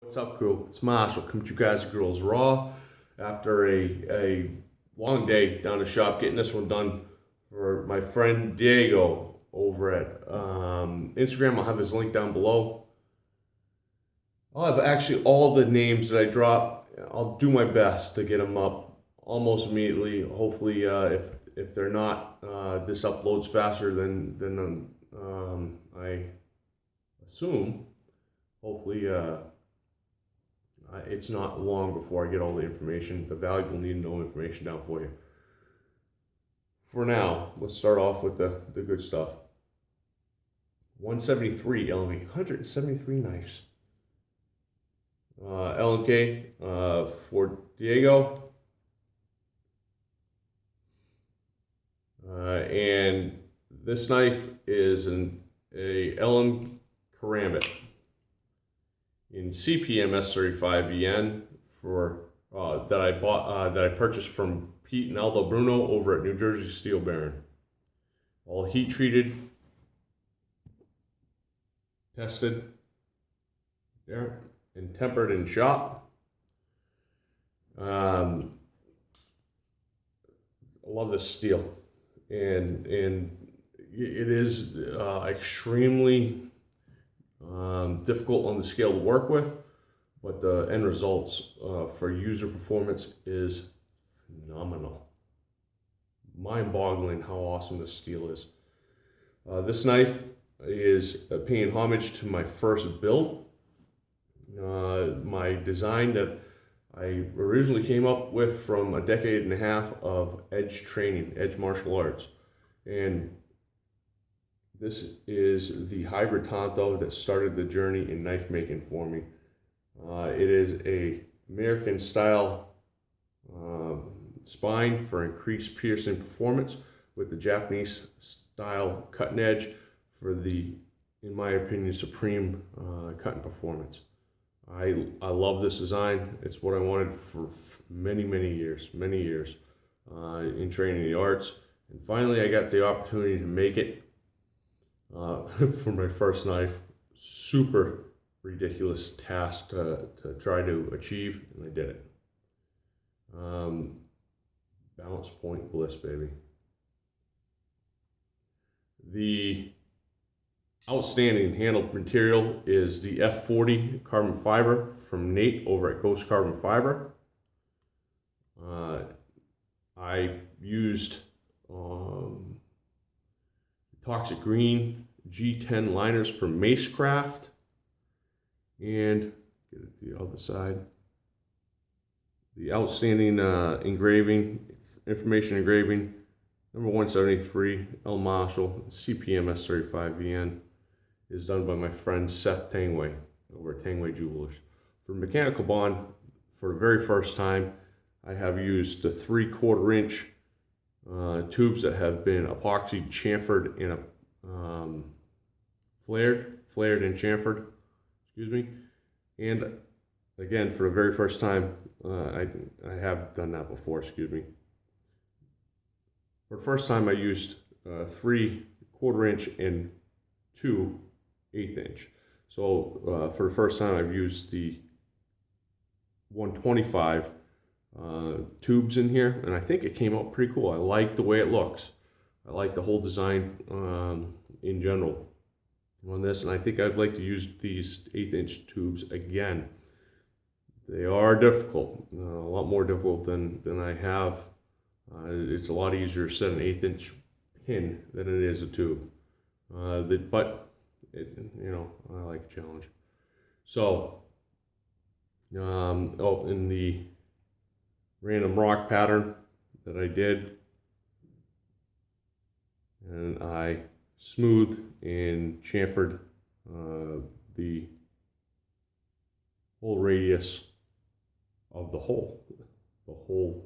What's up, crew? It's Marshall coming to you guys, girls raw. After a long day down the shop, getting this one done for my friend Diego over at Instagram. I'll have his link down below. I'll have actually all the names that I drop. I'll do my best to get them up almost immediately. Hopefully, if they're not, this uploads faster than I assume. Hopefully. It's not long before I get all the information, the valuable need to know information down for you. For now, let's start off with the good stuff. 173 LME, 173 knives. L&K for Diego. And this knife is a LM Karambit in CPM S35EN for that I bought that I purchased from Pete and Aldo Bruno over at New Jersey Steel Baron. All heat treated, tested there, and tempered in shop. I love this steel, and it is extremely difficult on the scale to work with, but the end results for user performance is phenomenal. Mind-boggling how awesome this steel is. This knife is paying homage to my first build. My design that I originally came up with from a decade and a half of edge training, edge martial arts. And this is the hybrid Tonto that started the journey in knife making for me. It is a American style spine for increased piercing performance with the Japanese style cutting edge for the, in my opinion, supreme cutting performance. I love this design. It's what I wanted for many years in training the arts. And finally I got the opportunity to make it for my first knife. Super ridiculous task to try to achieve, and I did it. Balance point bliss, baby. The outstanding handle material is the F40 carbon fiber from Nate over at Ghost Carbon Fiber. I used Toxic Green G10 liners from Macecraft, and get it to the other side. The outstanding information engraving, number 173, L Marshall, CPM S35EN, is done by my friend Seth Tangway over at Tangway Jewelers. For mechanical bond, for the very first time, I have used the 3/4 inch tubes that have been epoxy chamfered in a flared and chamfered, excuse me. And again, for the very first time, I have done that before, excuse me. For the first time, I used 3/4 inch and 2 1/8 inch. So for the first time, I've used the 125 tubes in here, and I think it came out pretty cool. I like the way it looks. I like the whole design in general on this, and I think I'd like to use these 1/8 inch tubes again. They are difficult, a lot more difficult than I have. It's a lot easier to set an 1/8 inch pin than it is a tube. But I like a challenge. So, in the random rock pattern that I did, and I smoothed and chamfered the whole radius of the hole,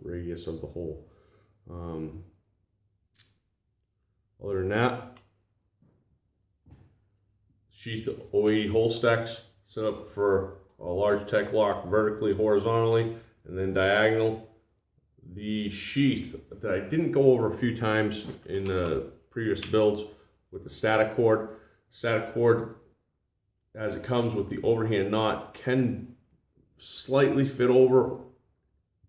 radius of the hole. Other than that, sheath 080 Holstex set up for a large TekLok vertically, horizontally, and then diagonal. The sheath that I didn't go over a few times in the previous builds with the static cord. Static cord, as it comes with the overhand knot, can slightly fit over,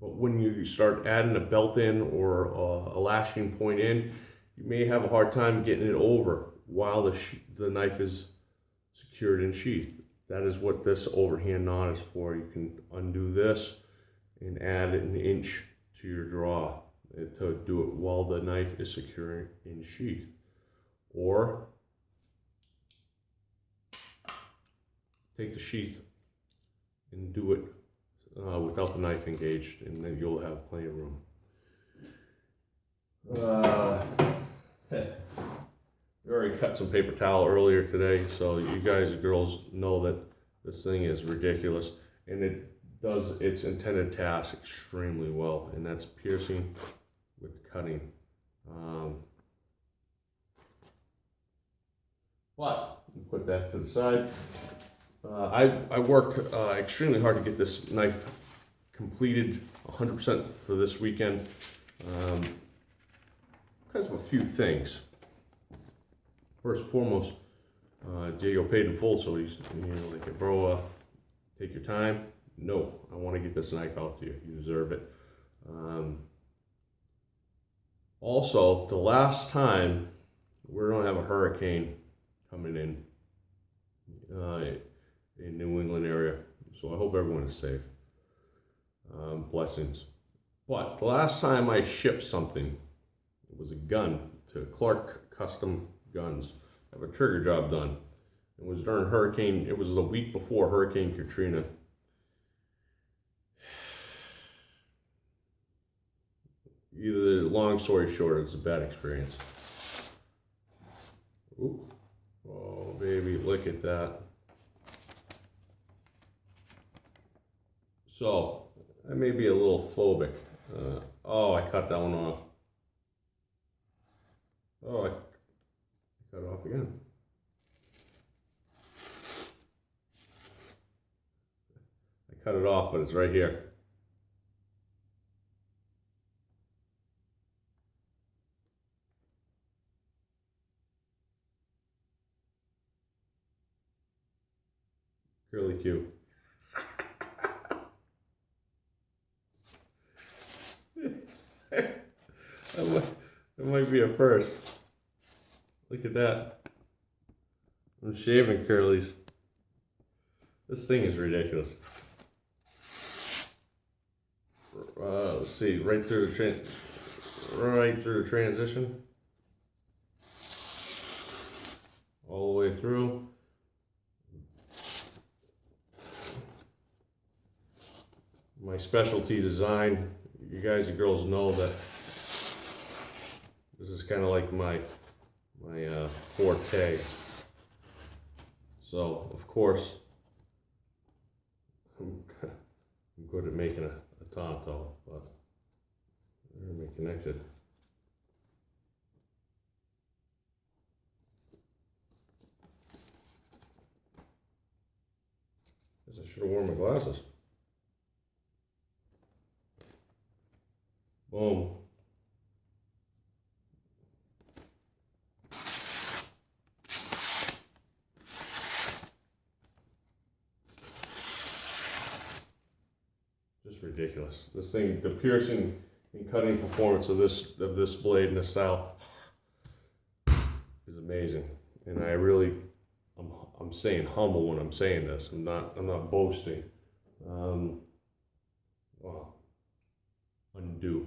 but when you start adding a belt in or a lashing point in, you may have a hard time getting it over while the knife is secured in sheath. That is what this overhand knot is for. You can undo this and add an inch to your draw to do it while the knife is secured in sheath. Or take the sheath and do it without the knife engaged, and then you'll have plenty of room. We already cut some paper towel earlier today, so you guys and girls know that this thing is ridiculous, and it does its intended task extremely well, and that's piercing with cutting. But put that to the side. I worked extremely hard to get this knife completed 100% for this weekend because of a few things. First and foremost, Diego paid in full, so he's like, bro, take your time. No, I want to get this knife out to you. You deserve it. Also, the last time we're gonna have a hurricane coming in New England area, so I hope everyone is safe. Blessings. But the last time I shipped something, it was a gun to Clark Custom Guns. I have a trigger job done. It was during hurricane. It was the week before Hurricane Katrina. Either long story short, it's a bad experience. Ooh. Oh baby, look at that. So I may be a little phobic. Oh, I cut that one off. Oh, I cut it off again. I cut it off, but it's right here. Curly Q. That might be a first. Look at that. I'm shaving curlies. This thing is ridiculous. Let's see, right through the transition, all the way through. My specialty design. You guys and girls know that this is kind of like my forte. So of course I'm good at making a tonto, but they're gonna be connected. Guess I should have worn my glasses. Boom. Just ridiculous. This thing, the piercing and cutting performance of this blade and this style is amazing. And I really, I'm staying humble when I'm saying this. I'm not boasting. Well, undo.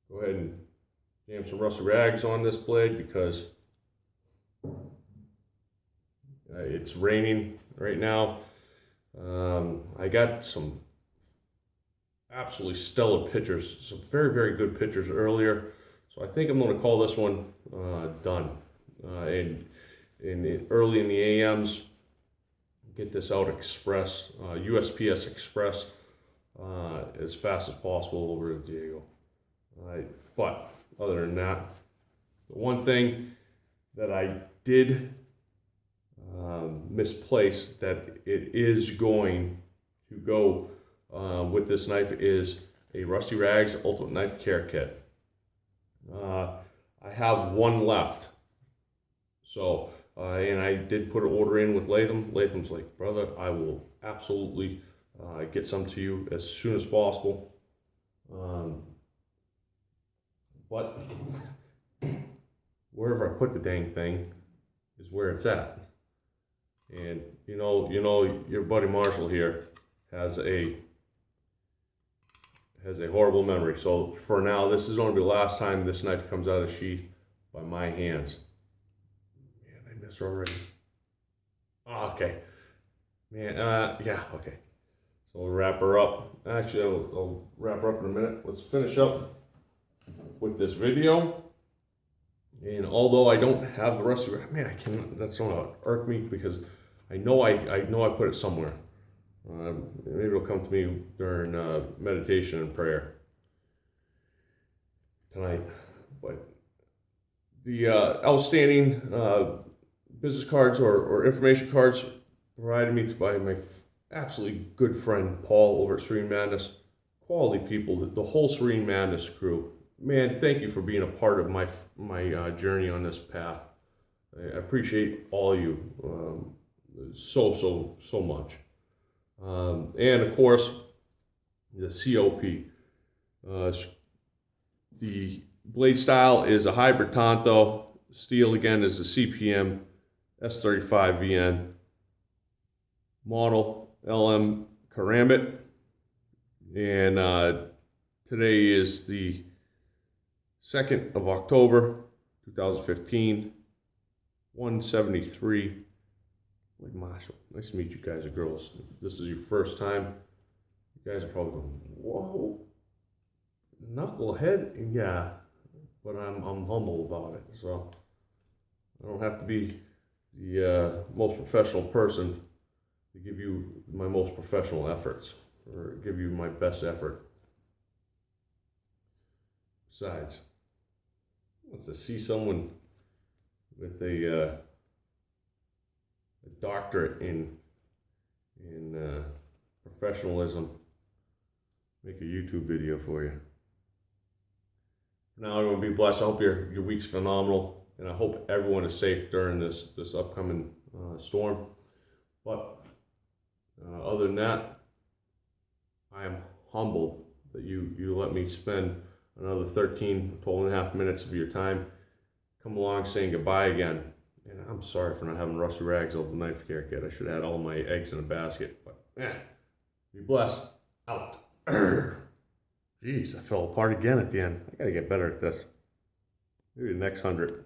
Go ahead and jam some rusty rags on this blade because it's raining right now. I got some absolutely stellar pictures, some very, very good pictures earlier. So I think I'm going to call this one done. And early in the AMs, get this out express, USPS Express, as fast as possible over to Diego. But other than that, the one thing that I did misplace that it is going to go with this knife is a Rusty Rags Ultimate Knife Care Kit. I have one left. So And I did put an order in with Latham. Latham's like, brother, I will absolutely get some to you as soon as possible. But wherever I put the dang thing is where it's at. And you know, your buddy Marshall here has a horrible memory. So for now, this is going to be the last time this knife comes out of the sheath by my hands. Man, I missed her already. Oh, okay. Man, yeah, okay. So we'll wrap her up. Actually, I'll wrap her up in a minute. Let's finish up with this video. And although I don't have the rest of it, man, I can't. That's gonna irk me because I know I put it somewhere. Maybe it'll come to me during meditation and prayer tonight. But the outstanding business cards or information cards provided me by my absolutely good friend Paul over at Serene Madness. Quality people, the whole Serene Madness crew. Man, thank you for being a part of my journey on this path. I appreciate all of you so much. And of course, the COP. The blade style is a hybrid Tonto. Steel again is the CPM S35 VN. Model LM Karambit. And today is the 2nd of October, 2015. 173. Like Marshall, nice to meet you guys and girls. If this is your first time, you guys are probably going, whoa, knucklehead. Yeah, but I'm humble about it. So I don't have to be the most professional person to give you my most professional efforts or give you my best effort. Besides, once I see someone with a doctorate in professionalism make a YouTube video for you. For now, everyone be blessed. I hope your week's phenomenal, and I hope everyone is safe during this upcoming storm. But other than that, I am humbled that you let me spend another 12 and a half minutes of your time come along saying goodbye again. And I'm sorry for not having rusty rags over the knife care kit. I should have had all my eggs in a basket. But be blessed. Out. Jeez, I fell apart again at the end. I gotta get better at this. Maybe the next 100.